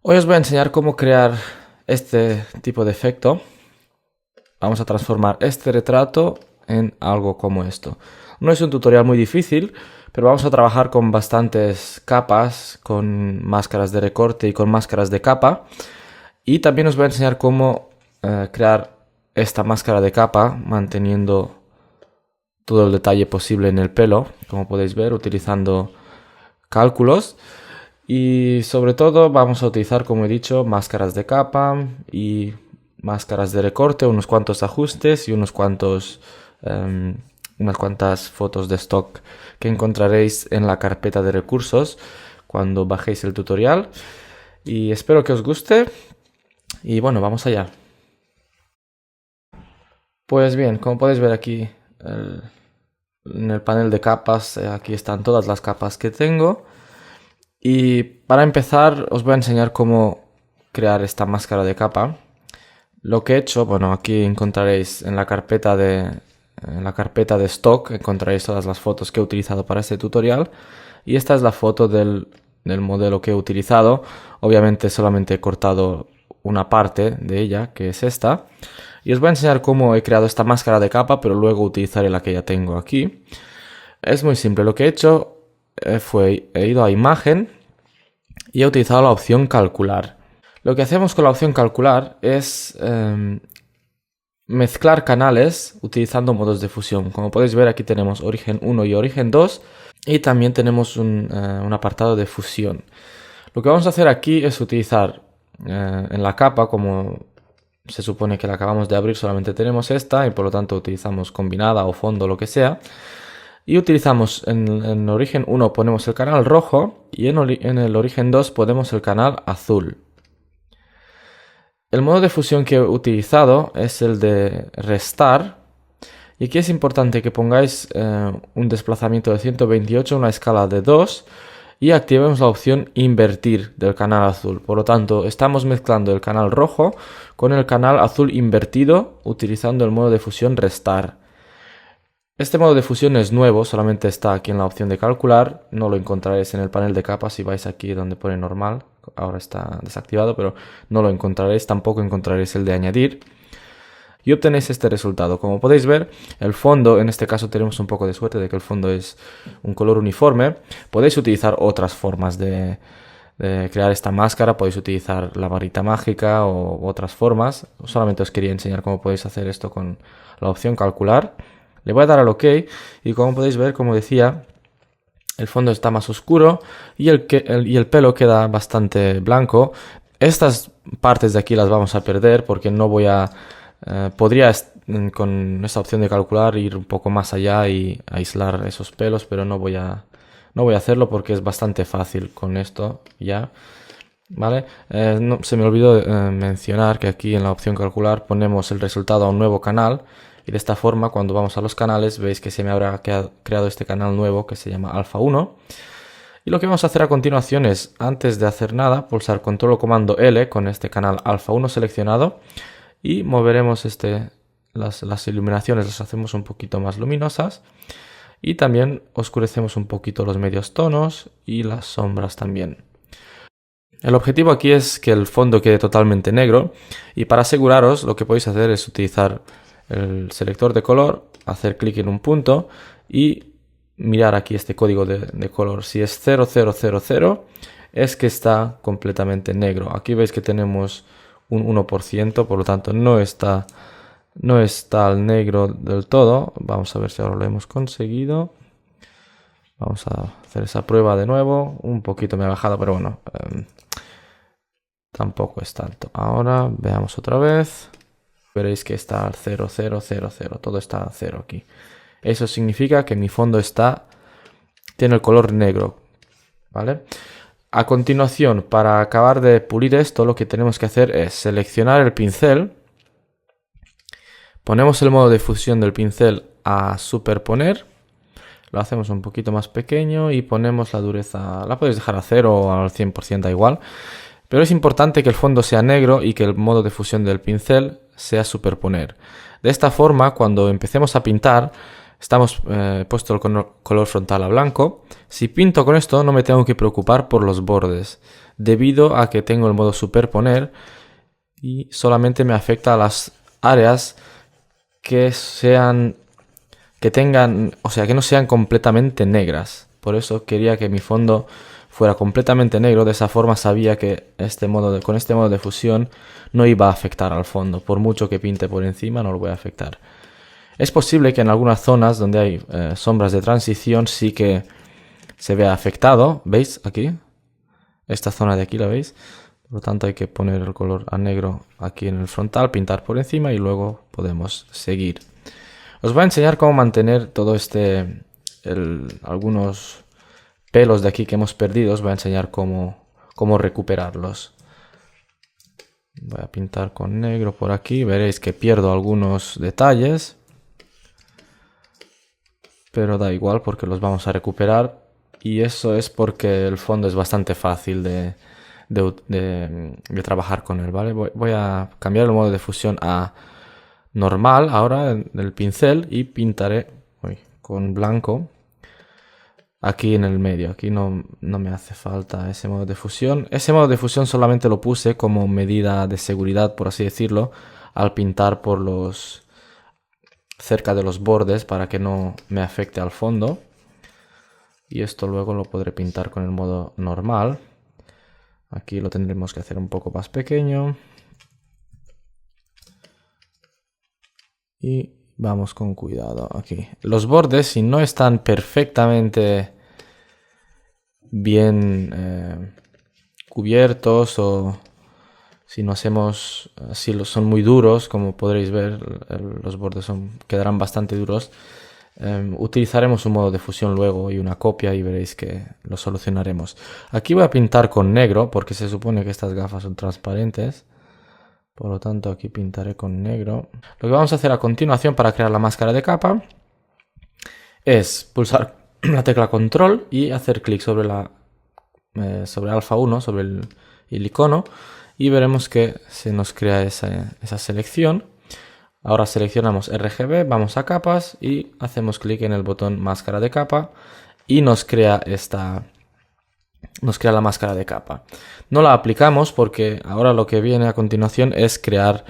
Hoy os voy a enseñar cómo crear este tipo de efecto. Vamos a transformar este retrato en algo como esto. No es un tutorial muy difícil, pero vamos a trabajar con bastantes capas, con máscaras de recorte y con máscaras de capa. Y también os voy a enseñar cómo crear esta máscara de capa manteniendo todo el detalle posible en el pelo, como podéis ver, utilizando cálculos. Y sobre todo vamos a utilizar, como he dicho, máscaras de capa y máscaras de recorte, unos cuantos ajustes y unas cuantas fotos de stock que encontraréis en la carpeta de recursos cuando bajéis el tutorial. Y espero que os guste. Y bueno, vamos allá. Pues bien, como podéis ver aquí en el panel de capas, aquí están todas las capas que tengo. Y para empezar os voy a enseñar cómo crear esta máscara de capa. Lo que he hecho, bueno, aquí encontraréis en la carpeta de stock, encontraréis todas las fotos que he utilizado para este tutorial. Y esta es la foto del modelo que he utilizado. Obviamente solamente he cortado una parte de ella, que es esta. Y os voy a enseñar cómo he creado esta máscara de capa, pero luego utilizaré la que ya tengo aquí. Es muy simple, lo que he hecho he ido a imagen y he utilizado la opción calcular. Lo que hacemos con la opción calcular es mezclar canales utilizando modos de fusión. Como podéis ver, aquí tenemos origen 1 y origen 2 y también tenemos un apartado de fusión. Lo que vamos a hacer aquí es utilizar en la capa, como se supone que la acabamos de abrir, solamente tenemos esta y por lo tanto utilizamos combinada o fondo, lo que sea. Y utilizamos en origen 1 ponemos el canal rojo y en el origen 2 ponemos el canal azul. El modo de fusión que he utilizado es el de restar. Y aquí es importante que pongáis un desplazamiento de 128, una escala de 2 y activemos la opción invertir del canal azul. Por lo tanto, estamos mezclando el canal rojo con el canal azul invertido utilizando el modo de fusión restar. Este modo de fusión es nuevo, solamente está aquí en la opción de calcular, no lo encontraréis en el panel de capas si vais aquí donde pone normal, ahora está desactivado, pero no lo encontraréis, tampoco encontraréis el de añadir. Y obtenéis este resultado. Como podéis ver, el fondo, en este caso tenemos un poco de suerte de que el fondo es un color uniforme. Podéis utilizar otras formas de crear esta máscara, podéis utilizar la varita mágica o otras formas. Solamente os quería enseñar cómo podéis hacer esto con la opción calcular. Le voy a dar al OK y como podéis ver, como decía, el fondo está más oscuro y el pelo queda bastante blanco. Estas partes de aquí las vamos a perder porque no voy a... podría con esta opción de calcular ir un poco más allá y aislar esos pelos, pero no voy a hacerlo porque es bastante fácil con esto ya. ¿Vale? Se me olvidó mencionar que aquí en la opción calcular ponemos el resultado a un nuevo canal. Y de esta forma, cuando vamos a los canales, veis que se me habrá creado este canal nuevo que se llama Alfa 1. Y lo que vamos a hacer a continuación es, antes de hacer nada, pulsar Control o Comando L con este canal Alfa 1 seleccionado. Y moveremos las iluminaciones, las hacemos un poquito más luminosas. Y también oscurecemos un poquito los medios tonos y las sombras también. El objetivo aquí es que el fondo quede totalmente negro. Y para aseguraros, lo que podéis hacer es utilizar el selector de color, hacer clic en un punto y mirar aquí este código de color. Si es 0000 es que está completamente negro. Aquí veis que tenemos un 1%, por lo tanto no está al negro del todo. Vamos a ver si ahora lo hemos conseguido. Vamos a hacer esa prueba de nuevo. Un poquito me ha bajado, pero bueno, tampoco es tanto. Ahora veamos otra vez. Veréis que está al 0000, todo está a 0 aquí. Eso significa que mi fondo tiene el color negro, ¿vale? A continuación, para acabar de pulir esto, lo que tenemos que hacer es seleccionar el pincel. Ponemos el modo de fusión del pincel a superponer. Lo hacemos un poquito más pequeño y ponemos la dureza, la podéis dejar a 0 o al 100%, da igual. Pero es importante que el fondo sea negro y que el modo de fusión del pincel sea superponer. De esta forma, cuando empecemos a pintar, estamos puesto el color frontal a blanco. Si pinto con esto, no me tengo que preocupar por los bordes. debido a que tengo el modo superponer y solamente me afecta a las áreas que tengan, o sea, que no sean completamente negras. Por eso quería que mi fondo fuera completamente negro. De esa forma sabía que con este modo de fusión no iba a afectar al fondo. Por mucho que pinte por encima, no lo voy a afectar. Es posible que en algunas zonas donde hay sombras de transición sí que se vea afectado. ¿Veis aquí? Esta zona de aquí, ¿la veis? Por lo tanto hay que poner el color a negro aquí en el frontal, pintar por encima y luego podemos seguir. Os voy a enseñar cómo mantener todo algunos pelos de aquí que hemos perdido. Os voy a enseñar cómo recuperarlos. Voy a pintar con negro por aquí. Veréis que pierdo algunos detalles. Pero da igual porque los vamos a recuperar. Y eso es porque el fondo es bastante fácil de trabajar con él, ¿vale? Voy a cambiar el modo de fusión a normal ahora del pincel y pintaré con blanco aquí en el medio. Aquí no me hace falta ese modo de fusión. Ese modo de fusión solamente lo puse como medida de seguridad, por así decirlo, al pintar cerca de los bordes para que no me afecte al fondo. Y esto luego lo podré pintar con el modo normal. Aquí lo tendremos que hacer un poco más pequeño. Y vamos con cuidado aquí. Los bordes, si no están perfectamente bien cubiertos o si no hacemos, si son muy duros, como podréis ver, los bordes quedarán bastante duros. Utilizaremos un modo de fusión luego y una copia y veréis que lo solucionaremos. Aquí voy a pintar con negro porque se supone que estas gafas son transparentes. Por lo tanto aquí pintaré con negro. Lo que vamos a hacer a continuación para crear la máscara de capa es pulsar la tecla control y hacer clic sobre alfa 1, sobre el icono, y veremos que se nos crea esa selección. Ahora seleccionamos RGB, vamos a capas y hacemos clic en el botón máscara de capa y nos crea la máscara de capa. No la aplicamos porque ahora lo que viene a continuación es crear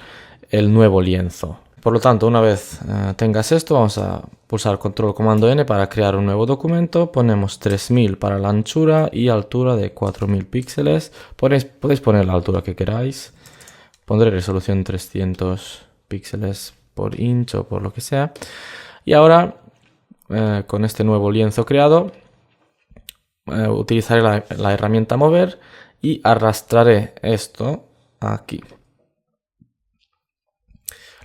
el nuevo lienzo. Por lo tanto, una vez tengas esto, vamos a pulsar control comando N para crear un nuevo documento. Ponemos 3000 para la anchura y altura de 4000 píxeles. Podéis poner la altura que queráis. Pondré resolución 300 píxeles por inch o por lo que sea. Y ahora, con este nuevo lienzo creado, utilizaré la herramienta mover y arrastraré esto aquí.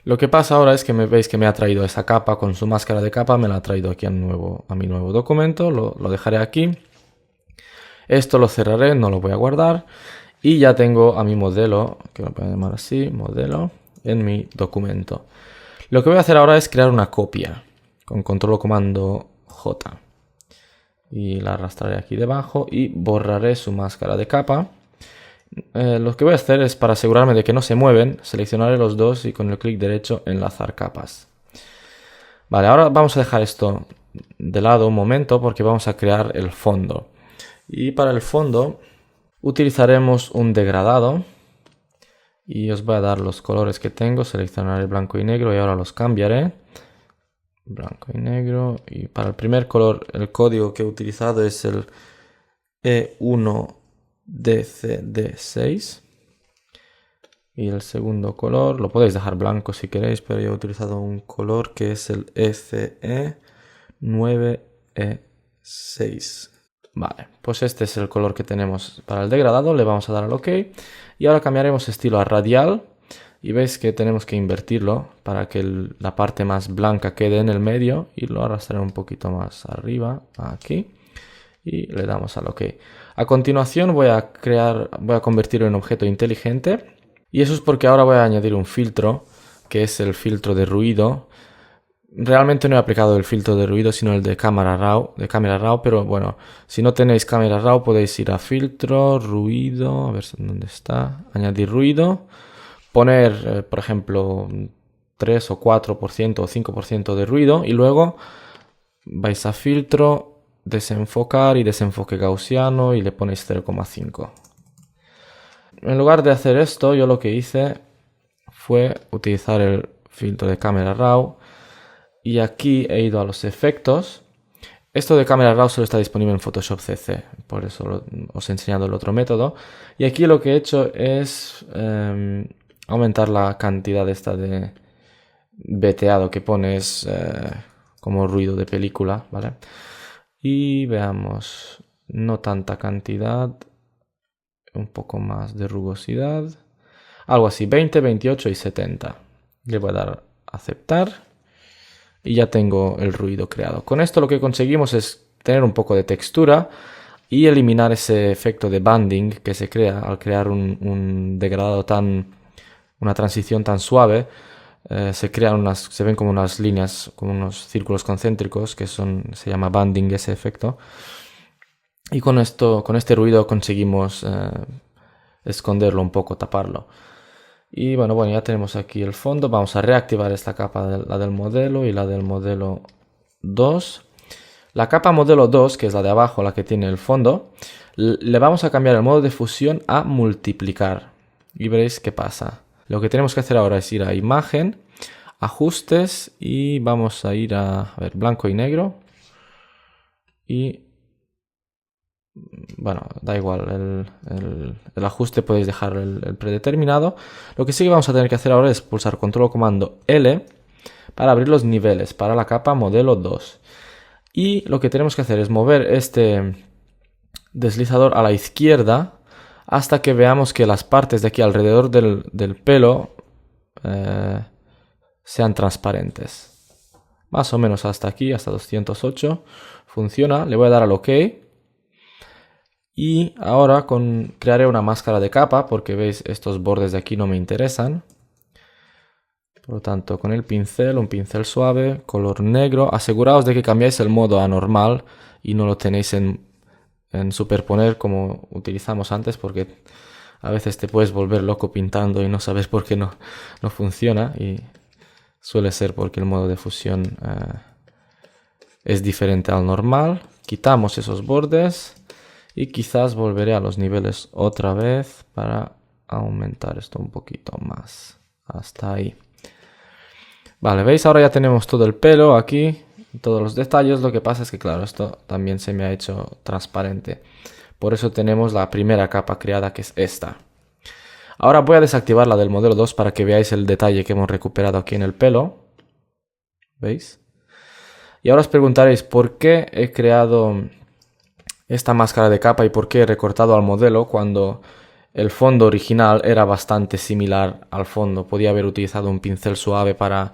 Lo que pasa ahora es que veis que me ha traído esa capa con su máscara de capa, me la ha traído aquí a mi nuevo documento, lo dejaré aquí. Esto lo cerraré, no lo voy a guardar y ya tengo a mi modelo, que lo voy a llamar así, modelo, en mi documento. Lo que voy a hacer ahora es crear una copia con control o comando J. Y la arrastraré aquí debajo y borraré su máscara de capa. Lo que voy a hacer es, para asegurarme de que no se mueven, seleccionaré los dos y con el clic derecho enlazar capas. Vale, ahora vamos a dejar esto de lado un momento porque vamos a crear el fondo. Y para el fondo utilizaremos un degradado. Y os voy a dar los colores que tengo, seleccionaré blanco y negro y ahora los cambiaré. Blanco y negro. Y para el primer color, el código que he utilizado es el E1DCD6. Y el segundo color, lo podéis dejar blanco si queréis, pero yo he utilizado un color que es el ECE9E6. Vale, pues este es el color que tenemos para el degradado, le vamos a dar al OK. Y ahora cambiaremos estilo a radial. Y veis que tenemos que invertirlo para que la parte más blanca quede en el medio. Y lo arrastraré un poquito más arriba, aquí. Y le damos al OK. A continuación voy a convertirlo en objeto inteligente. Y eso es porque ahora voy a añadir un filtro, que es el filtro de ruido. Realmente no he aplicado el filtro de ruido, sino el de cámara RAW, pero bueno, si no tenéis cámara RAW podéis ir a filtro, ruido, a ver dónde está, añadir ruido, poner, por ejemplo, 3 o 4% o 5% de ruido y luego vais a filtro, desenfocar y desenfoque gaussiano y le ponéis 0,5. en lugar de hacer esto, yo lo que hice fue utilizar el filtro de cámara RAW y aquí he ido a los efectos. Esto de cámara RAW solo está disponible en Photoshop CC, por eso os he enseñado el otro método. Y aquí lo que he hecho es aumentar la cantidad esta de veteado que pones como ruido de película, ¿vale? Y veamos, no tanta cantidad, un poco más de rugosidad, algo así, 20, 28 y 70. Le voy a dar a aceptar y ya tengo el ruido creado. Con esto lo que conseguimos es tener un poco de textura y eliminar ese efecto de banding que se crea al crear un degradado una transición tan suave. Se ven como unas líneas, como unos círculos concéntricos se llama banding ese efecto. Y con este ruido conseguimos esconderlo un poco, taparlo. Y bueno, ya tenemos aquí el fondo. Vamos a reactivar esta capa, la del modelo y la del modelo 2. La capa modelo 2, que es la de abajo, la que tiene el fondo, le vamos a cambiar el modo de fusión a multiplicar. Y veréis qué pasa. Lo que tenemos que hacer ahora es ir a imagen, ajustes y vamos a ir a ver, blanco y negro. Y bueno, da igual, el ajuste podéis dejar el predeterminado. Lo que sí que vamos a tener que hacer ahora es pulsar control o comando L para abrir los niveles para la capa modelo 2. Y lo que tenemos que hacer es mover este deslizador a la izquierda hasta que veamos que las partes de aquí alrededor del pelo sean transparentes. Más o menos hasta aquí, hasta 208. Funciona. Le voy a dar al OK. Y ahora crearé una máscara de capa porque veis estos bordes de aquí no me interesan. Por lo tanto, con el pincel, un pincel suave, color negro. Aseguraos de que cambiáis el modo a normal y no lo tenéis en superponer como utilizamos antes porque a veces te puedes volver loco pintando y no sabes por qué no funciona. Y suele ser porque el modo de fusión es diferente al normal. Quitamos esos bordes. Y quizás volveré a los niveles otra vez para aumentar esto un poquito más. Hasta ahí. Vale, ¿veis? Ahora ya tenemos todo el pelo aquí, todos los detalles. Lo que pasa es que, claro, esto también se me ha hecho transparente. Por eso tenemos la primera capa creada, que es esta. Ahora voy a desactivar la del modelo 2 para que veáis el detalle que hemos recuperado aquí en el pelo. ¿Veis? Y ahora os preguntaréis por qué he creado esta máscara de capa y por qué he recortado al modelo cuando el fondo original era bastante similar al fondo. Podía haber utilizado un pincel suave para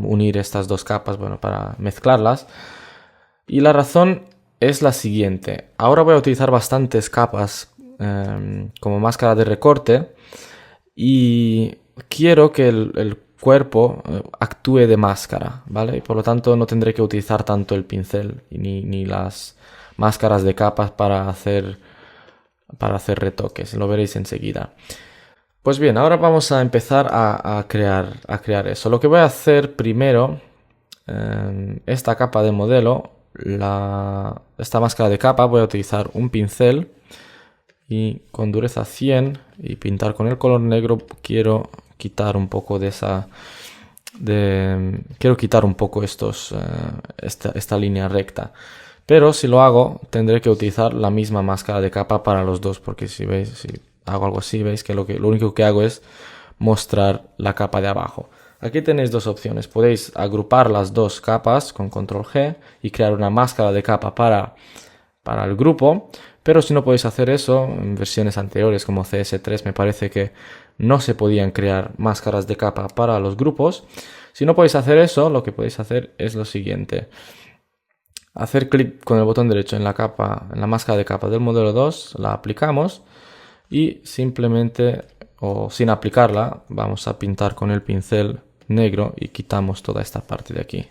unir estas dos capas, bueno, para mezclarlas. Y la razón es la siguiente. Ahora voy a utilizar bastantes capas como máscara de recorte y quiero que el cuerpo actúe de máscara, ¿vale? Y por lo tanto no tendré que utilizar tanto el pincel ni las máscaras de capas para hacer retoques, lo veréis enseguida. Pues bien, ahora vamos a empezar a crear eso. Lo que voy a hacer primero, esta capa de modelo, esta máscara de capa, voy a utilizar un pincel y con dureza 100 y pintar con el color negro. Quiero quitar un poco quiero quitar un poco esta línea recta. Pero si lo hago, tendré que utilizar la misma máscara de capa para los dos, porque si hago algo así, veis que lo único que hago es mostrar la capa de abajo. Aquí tenéis dos opciones. Podéis agrupar las dos capas con control G y crear una máscara de capa para el grupo. Pero si no podéis hacer eso, en versiones anteriores como CS3 me parece que no se podían crear máscaras de capa para los grupos. Si no podéis hacer eso, lo que podéis hacer es lo siguiente. Hacer clic con el botón derecho en la máscara de capa del modelo 2, la aplicamos y simplemente, o sin aplicarla, vamos a pintar con el pincel negro y quitamos toda esta parte de aquí.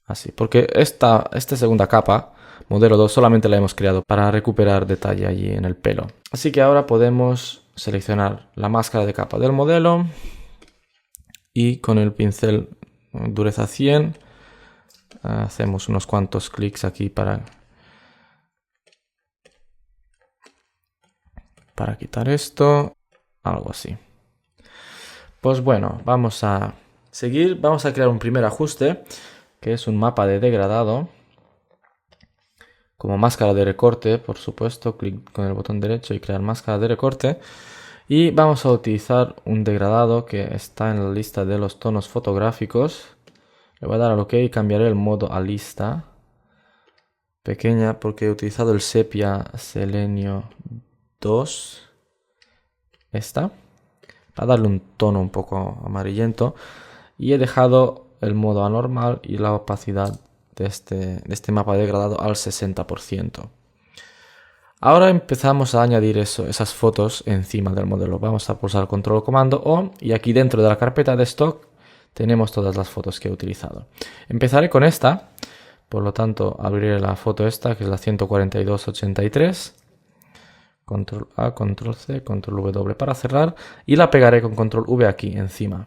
Así, porque esta segunda capa, modelo 2, solamente la hemos creado para recuperar detalle allí en el pelo. Así que ahora podemos seleccionar la máscara de capa del modelo y con el pincel dureza 100 hacemos unos cuantos clics aquí para para quitar esto, algo así. Pues bueno, vamos a seguir, vamos a crear un primer ajuste, que es un mapa de degradado. Como máscara de recorte, por supuesto, clic con el botón derecho y crear máscara de recorte. Y vamos a utilizar un degradado que está en la lista de los tonos fotográficos. Le voy a dar al OK y cambiaré el modo a lista pequeña porque he utilizado el sepia selenio 2. Esta. Para darle un tono un poco amarillento. Y he dejado el modo anormal y la opacidad de este mapa degradado al 60%. Ahora empezamos a añadir esas fotos encima del modelo. Vamos a pulsar control comando O y aquí dentro de la carpeta de stock tenemos todas las fotos que he utilizado. Empezaré con esta, por lo tanto abriré la foto esta que es la 14283. Control A, control C, control W para cerrar y la pegaré con control V aquí encima.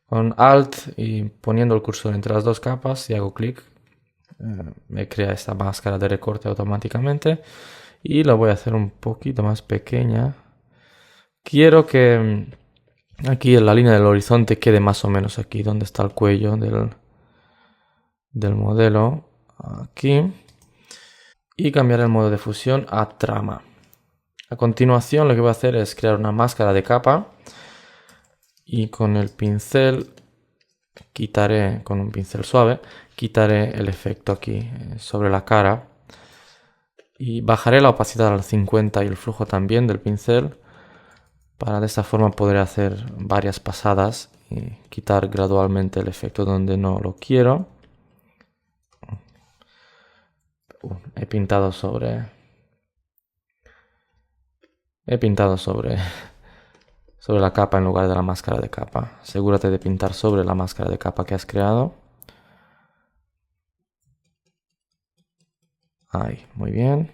Con Alt y poniendo el cursor entre las dos capas y hago clic, me crea esta máscara de recorte automáticamente y la voy a hacer un poquito más pequeña. Quiero que aquí en la línea del horizonte quede más o menos aquí donde está el cuello del modelo, aquí, y cambiar el modo de fusión a trama. A continuación lo que voy a hacer es crear una máscara de capa y con el pincel quitaré, con un pincel suave, quitaré el efecto aquí sobre la cara y bajaré la opacidad al 50 y el flujo también del pincel para de esta forma poder hacer varias pasadas y quitar gradualmente el efecto donde no lo quiero. He pintado sobre la capa en lugar de la máscara de capa. Asegúrate de pintar sobre la máscara de capa que has creado. Ahí, muy bien.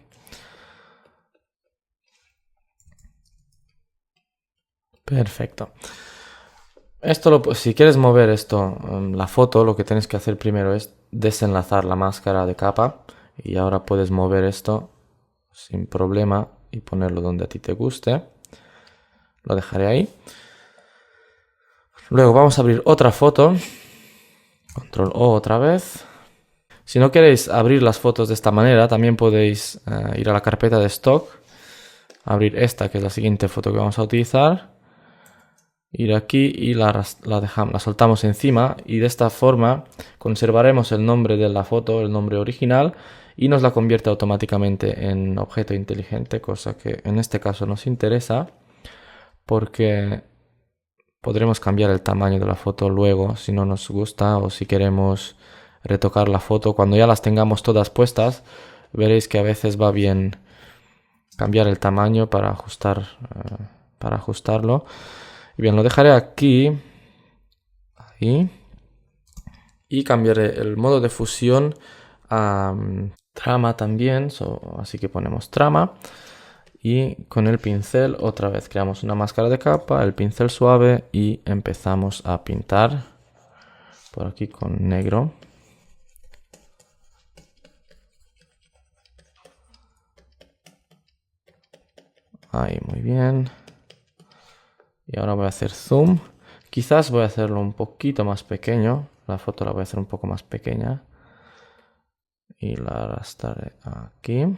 Perfecto. Si quieres mover esto, la foto, lo que tienes que hacer primero es desenlazar la máscara de capa. Y ahora puedes mover esto sin problema y ponerlo donde a ti te guste. Lo dejaré ahí. Luego vamos a abrir otra foto. Control O otra vez. Si no queréis abrir las fotos de esta manera, también podéis ir a la carpeta de stock. Abrir esta, que es la siguiente foto que vamos a utilizar. Ir aquí y la soltamos encima. Y de esta forma conservaremos el nombre de la foto, el nombre original. Y nos la convierte automáticamente en objeto inteligente, cosa que en este caso nos interesa. Porque podremos cambiar el tamaño de la foto luego si no nos gusta o si queremos retocar la foto. Cuando ya las tengamos todas puestas, veréis que a veces va bien cambiar el tamaño para ajustarlo. Y bien, lo dejaré aquí, ahí, y cambiaré el modo de fusión a trama también, así que ponemos trama. Y con el pincel otra vez creamos una máscara de capa, el pincel suave y empezamos a pintar por aquí con negro. Ahí, muy bien. Y ahora voy a hacer zoom. Quizás voy a hacerlo un poquito más pequeño. La foto la voy a hacer un poco más pequeña. Y la arrastraré aquí.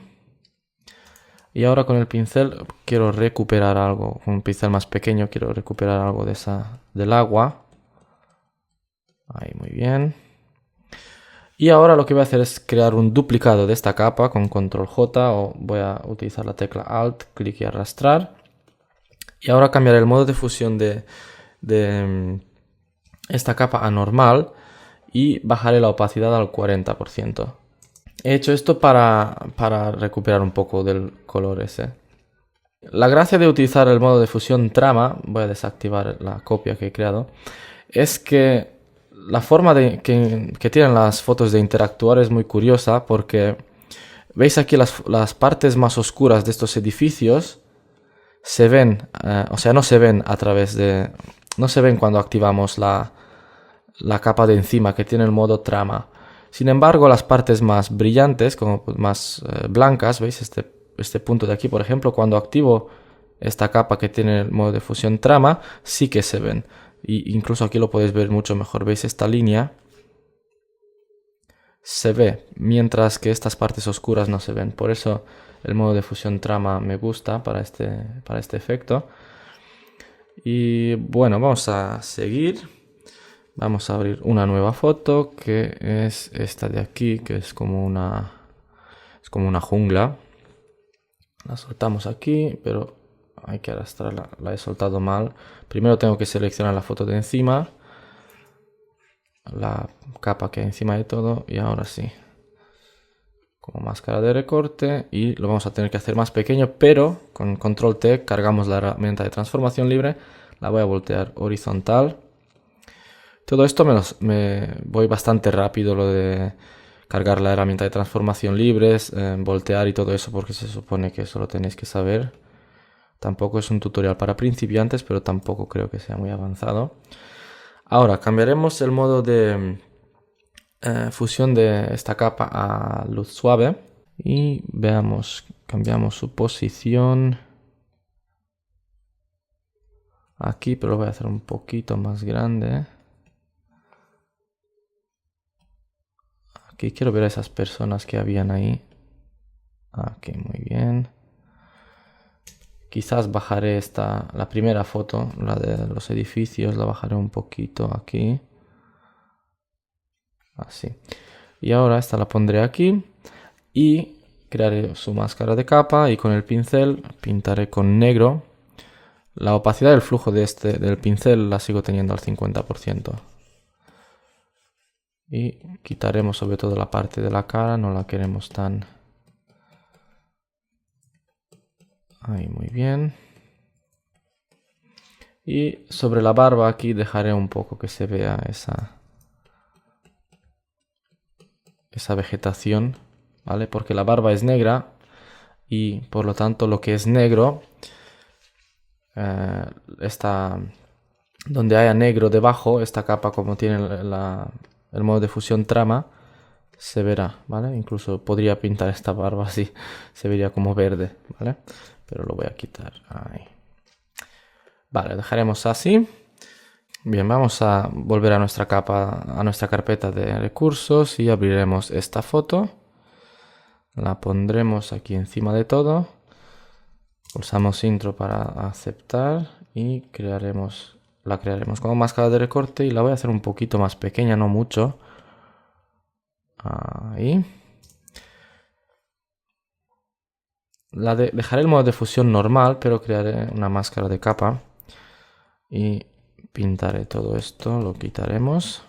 Y ahora con el pincel quiero recuperar algo, con un pincel más pequeño quiero recuperar algo del agua. Ahí, muy bien. Y ahora lo que voy a hacer es crear un duplicado de esta capa con control J o voy a utilizar la tecla Alt, clic y arrastrar. Y ahora cambiaré el modo de fusión de esta capa a normal y bajaré la opacidad al 40%. He hecho esto para recuperar un poco del color ese. La gracia de utilizar el modo de fusión trama, voy a desactivar la copia que he creado, es que la forma que tienen las fotos de interactuar es muy curiosa porque veis aquí las partes más oscuras de estos edificios se ven, o sea, no se ven no se ven cuando activamos la capa de encima que tiene el modo trama. Sin embargo, las partes más brillantes, como más blancas, ¿veis? Este punto de aquí, por ejemplo, cuando activo esta capa que tiene el modo de fusión trama, sí que se ven. Y incluso aquí lo podéis ver mucho mejor. ¿Veis esta línea? Se ve, mientras que estas partes oscuras no se ven. Por eso el modo de fusión trama me gusta para este efecto. Y bueno, vamos a seguir. Vamos a abrir una nueva foto, que es esta de aquí, que es como una jungla. La soltamos aquí, pero hay que arrastrarla. La he soltado mal. Primero tengo que seleccionar la foto de encima, la capa que hay encima de todo, y ahora sí, como máscara de recorte, y lo vamos a tener que hacer más pequeño, pero con control T cargamos la herramienta de transformación libre. La voy a voltear horizontal. Todo esto me voy bastante rápido, lo de cargar la herramienta de transformación libres, voltear y todo eso, porque se supone que eso lo tenéis que saber. Tampoco es un tutorial para principiantes, pero tampoco creo que sea muy avanzado. Ahora cambiaremos el modo de fusión de esta capa a luz suave. Y veamos, cambiamos su posición aquí, pero lo voy a hacer un poquito más grande. Aquí quiero ver a esas personas que habían ahí. Aquí, muy bien. Quizás bajaré la primera foto, la de los edificios, la bajaré un poquito aquí. Así. Y ahora esta la pondré aquí. Y crearé su máscara de capa y con el pincel pintaré con negro. La opacidad del flujo del pincel la sigo teniendo al 50%. Y quitaremos sobre todo la parte de la cara, no la queremos tan... Ahí, muy bien. Y sobre la barba aquí dejaré un poco que se vea esa vegetación, ¿vale? Porque la barba es negra y por lo tanto lo que es negro, donde haya negro debajo, esta capa como tiene el modo de fusión trama, se verá, ¿vale? Incluso podría pintar esta barba así, se vería como verde, ¿vale? Pero lo voy a quitar, ahí. Vale, dejaremos así. Bien, vamos a volver a nuestra capa, a nuestra carpeta de recursos y abriremos esta foto. La pondremos aquí encima de todo. Pulsamos intro para aceptar y la crearemos como máscara de recorte y la voy a hacer un poquito más pequeña, no mucho. Ahí. Dejaré el modo de fusión normal, pero crearé una máscara de capa y pintaré todo esto, lo quitaremos.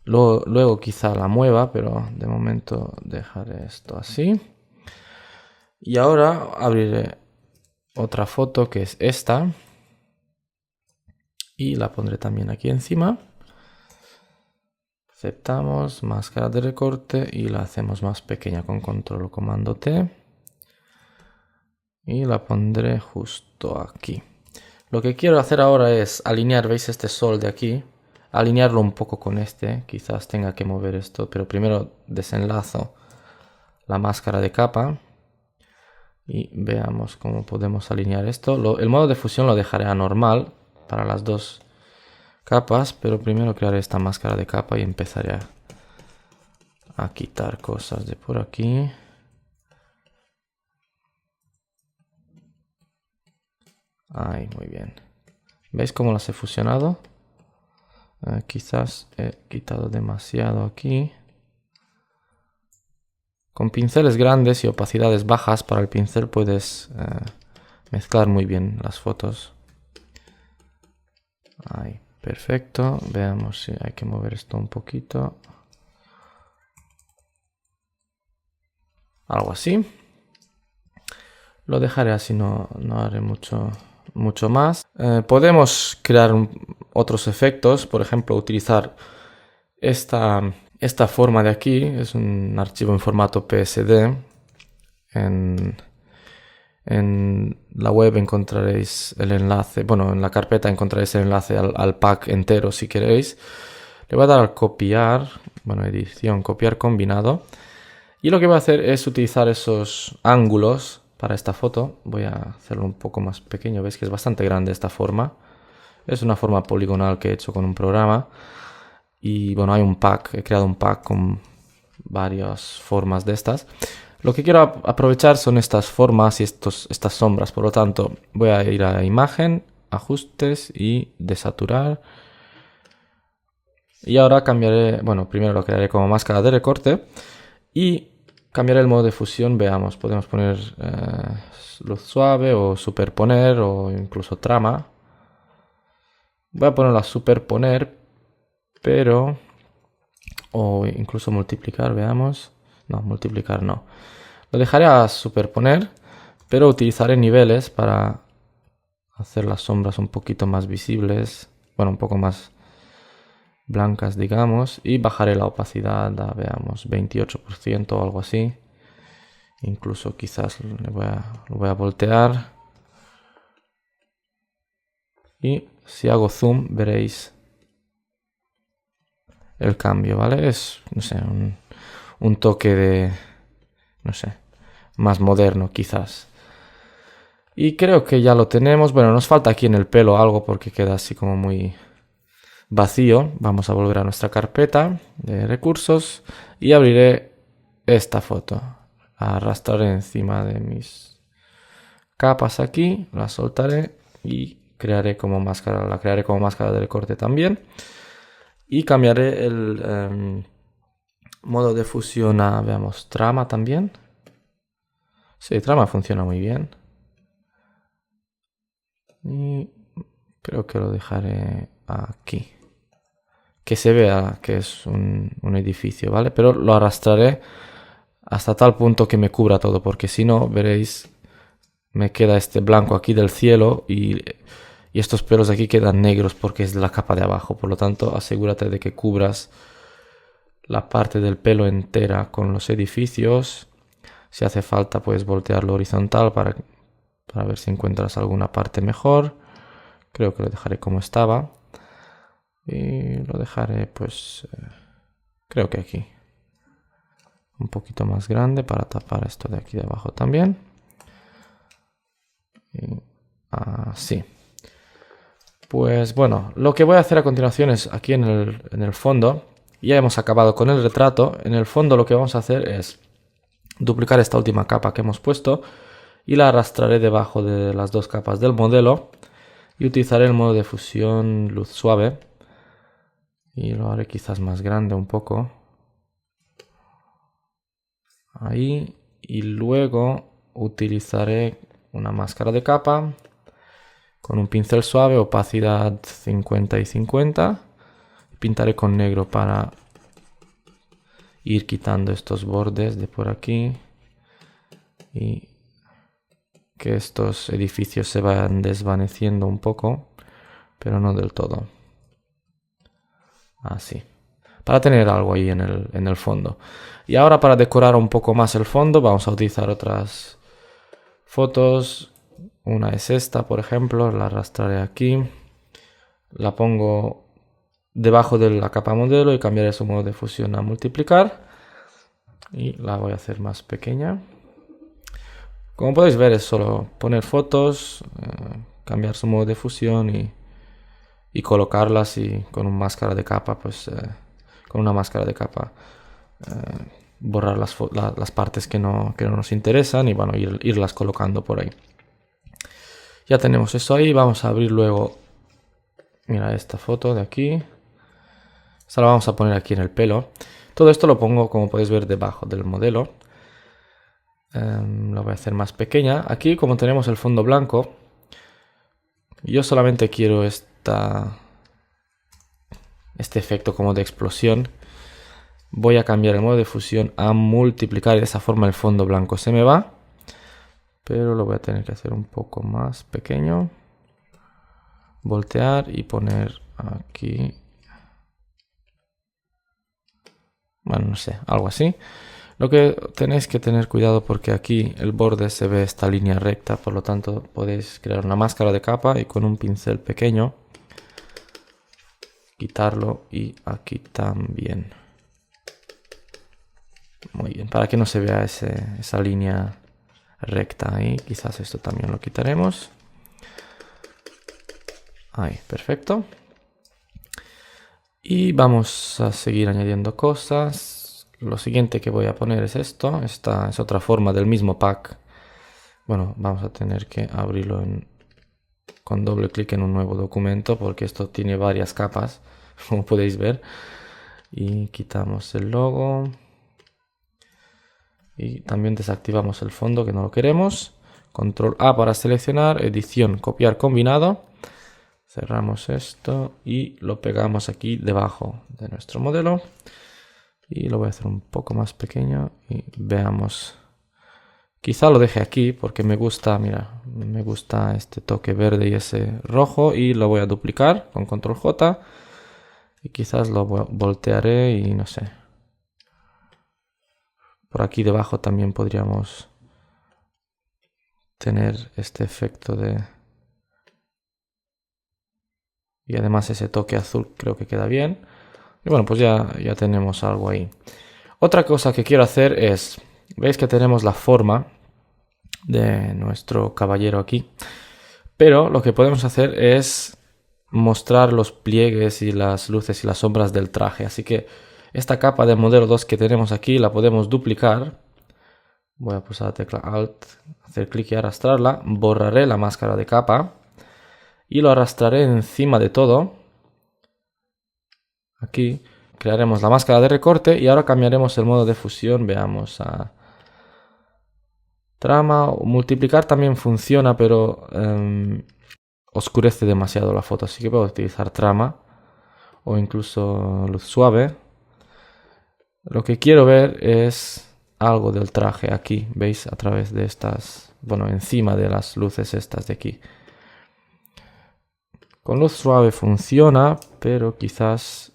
Luego quizá la mueva, pero de momento dejaré esto así. Y ahora abriré otra foto que es esta. Y la pondré también aquí encima. Aceptamos, máscara de recorte y la hacemos más pequeña con control o comando T. Y la pondré justo aquí. Lo que quiero hacer ahora es alinear, ¿veis este sol de aquí? Alinearlo un poco con este, quizás tenga que mover esto, pero primero desenlazo la máscara de capa. Y veamos cómo podemos alinear esto. El modo de fusión lo dejaré a normal para las dos capas, pero primero crearé esta máscara de capa y empezaré a quitar cosas de por aquí. Ahí, muy bien. ¿Veis cómo las he fusionado? Quizás he quitado demasiado aquí. Con pinceles grandes y opacidades bajas para el pincel puedes mezclar muy bien las fotos. Ahí, perfecto. Veamos si hay que mover esto un poquito. Algo así. Lo dejaré así, no haré mucho más. Podemos crear otros efectos, por ejemplo, utilizar esta forma de aquí. Es un archivo en formato PSD. En la web encontraréis el enlace, bueno, en la carpeta encontraréis el enlace al pack entero si queréis. Le voy a dar al copiar, bueno, edición, copiar combinado. Y lo que voy a hacer es utilizar esos ángulos para esta foto. Voy a hacerlo un poco más pequeño. Veis que es bastante grande esta forma. Es una forma poligonal que he hecho con un programa. Y bueno, hay un pack. He creado un pack con varias formas de estas. Lo que quiero aprovechar son estas formas y estas sombras. Por lo tanto, voy a ir a imagen, ajustes y desaturar. Y ahora cambiaré, bueno, primero lo crearé como máscara de recorte. Y cambiaré el modo de fusión. Veamos, podemos poner luz suave o superponer o incluso trama. Voy a ponerla a superponer, pero... o incluso multiplicar, veamos. No, multiplicar no. Lo dejaré a superponer, pero utilizaré niveles para hacer las sombras un poquito más visibles. Bueno, un poco más blancas, digamos. Y bajaré la opacidad a, veamos, 28% o algo así. Incluso quizás lo voy a voltear. Y si hago zoom, veréis el cambio, ¿vale? Es, no sé, un toque de, no sé, más moderno quizás. Y creo que ya lo tenemos. Bueno, nos falta aquí en el pelo algo porque queda así como muy vacío. Vamos a volver a nuestra carpeta de recursos y abriré esta foto. La arrastraré encima de mis capas aquí, la soltaré y crearé como máscara, la crearé como máscara de recorte también. Y cambiaré el modo de fusión a, veamos, trama también. Sí, trama funciona muy bien. Y creo que lo dejaré aquí. Que se vea que es un edificio, ¿vale? Pero lo arrastraré hasta tal punto que me cubra todo, porque si no, veréis, me queda este blanco aquí del cielo y estos pelos aquí quedan negros porque es la capa de abajo. Por lo tanto, asegúrate de que cubras la parte del pelo entera con los edificios. Si hace falta, puedes voltearlo horizontal para ver si encuentras alguna parte mejor. Creo que lo dejaré como estaba. Y lo dejaré, pues, creo que aquí. Un poquito más grande para tapar esto de aquí de abajo también. Y así. Pues bueno, lo que voy a hacer a continuación es aquí en el fondo. Ya hemos acabado con el retrato. En el fondo lo que vamos a hacer es duplicar esta última capa que hemos puesto y la arrastraré debajo de las dos capas del modelo y utilizaré el modo de fusión luz suave y lo haré quizás más grande un poco ahí, y luego utilizaré una máscara de capa con un pincel suave, opacidad 50 y 50, pintaré con negro para ir quitando estos bordes de por aquí y que estos edificios se vayan desvaneciendo un poco, pero no del todo. Así. Para tener algo ahí en el fondo. Y ahora para decorar un poco más el fondo vamos a utilizar otras fotos. Una es esta, por ejemplo. La arrastraré aquí. La pongo debajo de la capa modelo y cambiaré su modo de fusión a multiplicar. Y la voy a hacer más pequeña. Como podéis ver es solo poner fotos, cambiar su modo de fusión y colocarlas y con una máscara de capa, pues con una máscara de capa borrar las partes que no nos interesan y bueno, irlas colocando por ahí. Ya tenemos eso ahí, vamos a abrir luego, mira esta foto de aquí. Esta la vamos a poner aquí en el pelo. Todo esto lo pongo, como podéis ver, debajo del modelo. Lo voy a hacer más pequeña. Aquí, como tenemos el fondo blanco, yo solamente quiero este efecto como de explosión. Voy a cambiar el modo de fusión a multiplicar y de esa forma el fondo blanco se me va. Pero lo voy a tener que hacer un poco más pequeño. Voltear y poner aquí. Bueno, no sé, algo así. Lo que tenéis que tener cuidado porque aquí el borde se ve esta línea recta, por lo tanto podéis crear una máscara de capa y con un pincel pequeño quitarlo y aquí también. Muy bien, para que no se vea esa línea recta ahí. Quizás esto también lo quitaremos. Ahí, perfecto. Y vamos a seguir añadiendo cosas. Lo siguiente que voy a poner es esto. Esta es otra forma del mismo pack. Bueno, vamos a tener que abrirlo con doble clic en un nuevo documento porque esto tiene varias capas, como podéis ver. Y quitamos el logo. Y también desactivamos el fondo que no lo queremos. Control A para seleccionar, edición, copiar combinado. Cerramos esto y lo pegamos aquí debajo de nuestro modelo. Y lo voy a hacer un poco más pequeño y veamos. Quizá lo deje aquí porque me gusta, mira, me gusta este toque verde y ese rojo. Y lo voy a duplicar con Control J. Y quizás lo voltearé y no sé. Por aquí debajo también podríamos tener este efecto de... Y además ese toque azul creo que queda bien. Y bueno, pues ya tenemos algo ahí. Otra cosa que quiero hacer es... Veis que tenemos la forma de nuestro caballero aquí. Pero lo que podemos hacer es mostrar los pliegues y las luces y las sombras del traje. Así que esta capa de modelo 2 que tenemos aquí la podemos duplicar. Voy a pulsar la tecla Alt, hacer clic y arrastrarla. Borraré la máscara de capa. Y lo arrastraré encima de todo. Aquí crearemos la máscara de recorte y ahora cambiaremos el modo de fusión. Veamos a trama. Multiplicar también funciona, pero oscurece demasiado la foto. Así que puedo utilizar trama o incluso luz suave. Lo que quiero ver es algo del traje aquí. ¿Veis? A través de estas, bueno, encima de las luces estas de aquí. Con luz suave funciona, pero quizás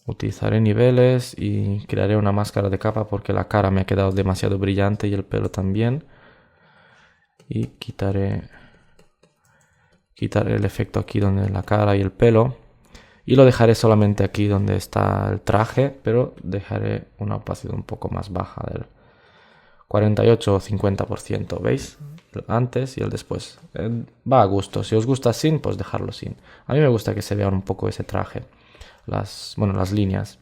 utilizaré niveles y crearé una máscara de capa porque la cara me ha quedado demasiado brillante y el pelo también. Y quitaré el efecto aquí donde la cara y el pelo. Y lo dejaré solamente aquí donde está el traje, pero dejaré una opacidad un poco más baja del 48 o 50%, ¿veis? El antes y el después. Va a gusto. Si os gusta sin, pues dejarlo sin. A mí me gusta que se vea un poco ese traje. Las líneas.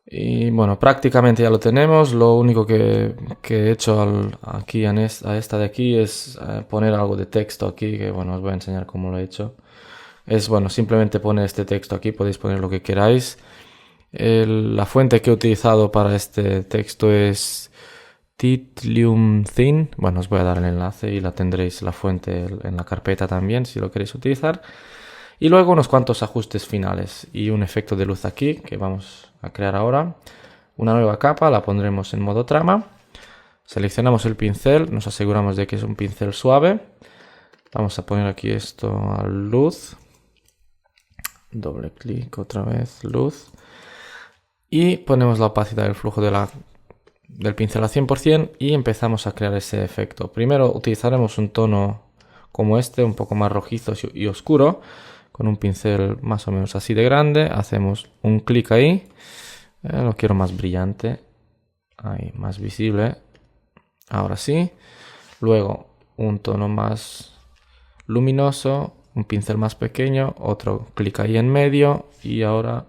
Y bueno, prácticamente ya lo tenemos. Lo único que he hecho aquí a esta de aquí es poner algo de texto aquí, que bueno, os voy a enseñar cómo lo he hecho. Es bueno, simplemente poner este texto aquí, podéis poner lo que queráis. La fuente que he utilizado para este texto es Titlium Thin. Bueno, os voy a dar el enlace y la tendréis la fuente en la carpeta también si lo queréis utilizar. Y luego unos cuantos ajustes finales y un efecto de luz aquí que vamos a crear ahora. Una nueva capa, la pondremos en modo trama. Seleccionamos el pincel, nos aseguramos de que es un pincel suave. Vamos a poner aquí esto a luz. Doble clic otra vez, luz. Y ponemos la opacidad del flujo del pincel a 100% y empezamos a crear ese efecto. Primero utilizaremos un tono como este, un poco más rojizo y oscuro, con un pincel más o menos así de grande. Hacemos un clic ahí, lo quiero más brillante, ahí, más visible. Ahora sí. Luego un tono más luminoso, un pincel más pequeño, otro clic ahí en medio y ahora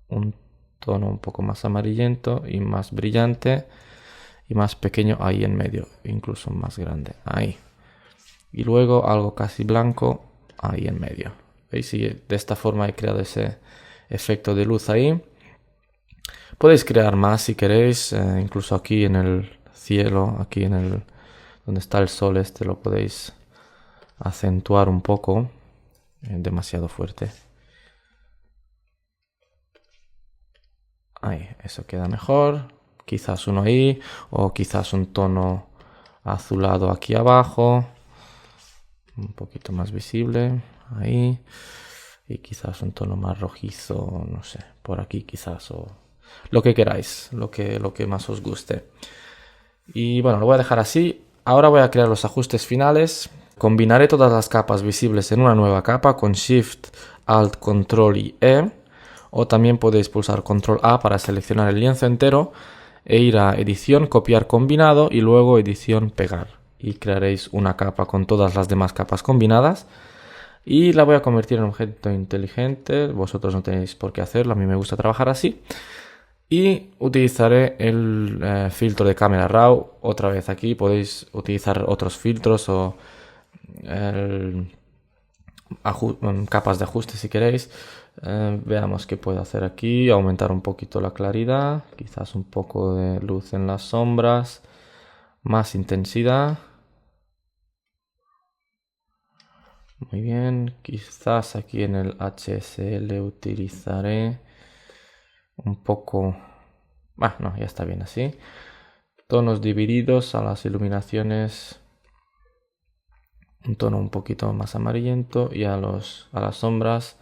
un tono un poco más amarillento y más brillante y más pequeño ahí en medio, incluso más grande, ahí. Y luego algo casi blanco ahí en medio. ¿Veis? Y de esta forma he creado ese efecto de luz ahí. Podéis crear más si queréis, incluso aquí en el cielo, aquí donde está el sol lo podéis acentuar un poco, demasiado fuerte. Ahí, eso queda mejor. Quizás uno ahí, o quizás un tono azulado aquí abajo, un poquito más visible, ahí. Y quizás un tono más rojizo, no sé, por aquí quizás, o lo que queráis, lo que más os guste. Y bueno, lo voy a dejar así. Ahora voy a crear los ajustes finales. Combinaré todas las capas visibles en una nueva capa con Shift, Alt, Control y E. o también podéis pulsar control A para seleccionar el lienzo entero e ir a edición, copiar combinado y luego edición, pegar. Y crearéis una capa con todas las demás capas combinadas. Y la voy a convertir en un objeto inteligente. Vosotros no tenéis por qué hacerlo, a mí me gusta trabajar así. Y utilizaré el filtro de cámara RAW. Otra vez aquí podéis utilizar otros filtros o capas de ajuste si queréis. Veamos qué puedo hacer aquí. Aumentar un poquito la claridad. Quizás un poco de luz en las sombras. Más intensidad. Muy bien. Quizás aquí en el HSL utilizaré un poco... no, ya está bien así. Tonos divididos a las iluminaciones. Un tono un poquito más amarillento y a las sombras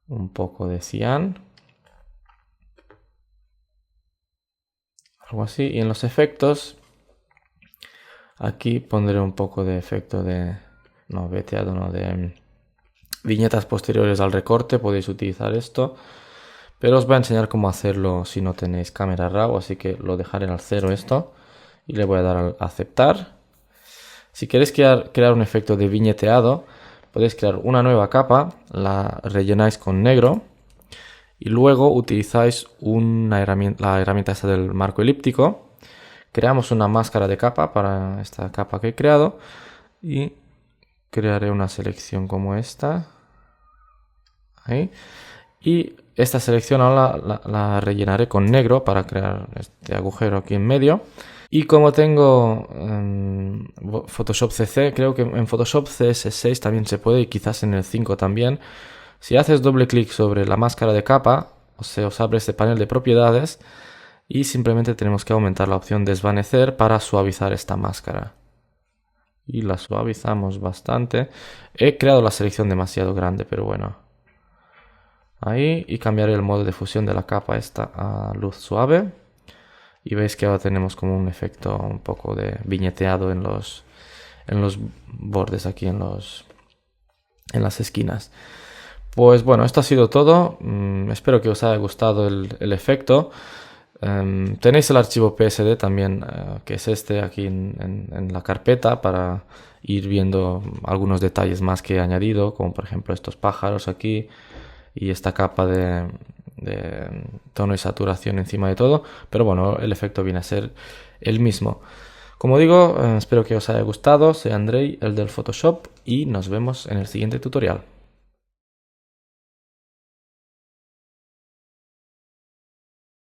un poco de cian. Algo así. Y en los efectos, aquí pondré un poco de efecto de... No, veteado, no, de viñetas posteriores al recorte. Podéis utilizar esto. Pero os voy a enseñar cómo hacerlo si no tenéis cámara RAW. Así que lo dejaré al 0 esto. Y le voy a dar a aceptar. Si queréis crear un efecto de viñeteado, podéis crear una nueva capa, la rellenáis con negro y luego utilizáis la herramienta esta del marco elíptico. Creamos una máscara de capa para esta capa que he creado y crearé una selección como esta. Ahí. Y esta selección ahora la rellenaré con negro para crear este agujero aquí en medio. Y como tengo Photoshop CC, creo que en Photoshop CS6 también se puede y quizás en el 5 también. Si haces doble clic sobre la máscara de capa, os abre este panel de propiedades y simplemente tenemos que aumentar la opción desvanecer para suavizar esta máscara. Y la suavizamos bastante. He creado la selección demasiado grande, pero bueno. Ahí, y cambiaré el modo de fusión de la capa esta a luz suave. Y veis que ahora tenemos como un efecto un poco de viñeteado en los bordes aquí, en las esquinas. Pues bueno, esto ha sido todo. Espero que os haya gustado el efecto. Tenéis el archivo PSD también, que es este aquí en la carpeta, para ir viendo algunos detalles más que he añadido, como por ejemplo estos pájaros aquí y esta capa de tono y saturación encima de todo, pero bueno, el efecto viene a ser el mismo. Como digo, espero que os haya gustado. Soy Andrei, el del Photoshop, y nos vemos en el siguiente tutorial.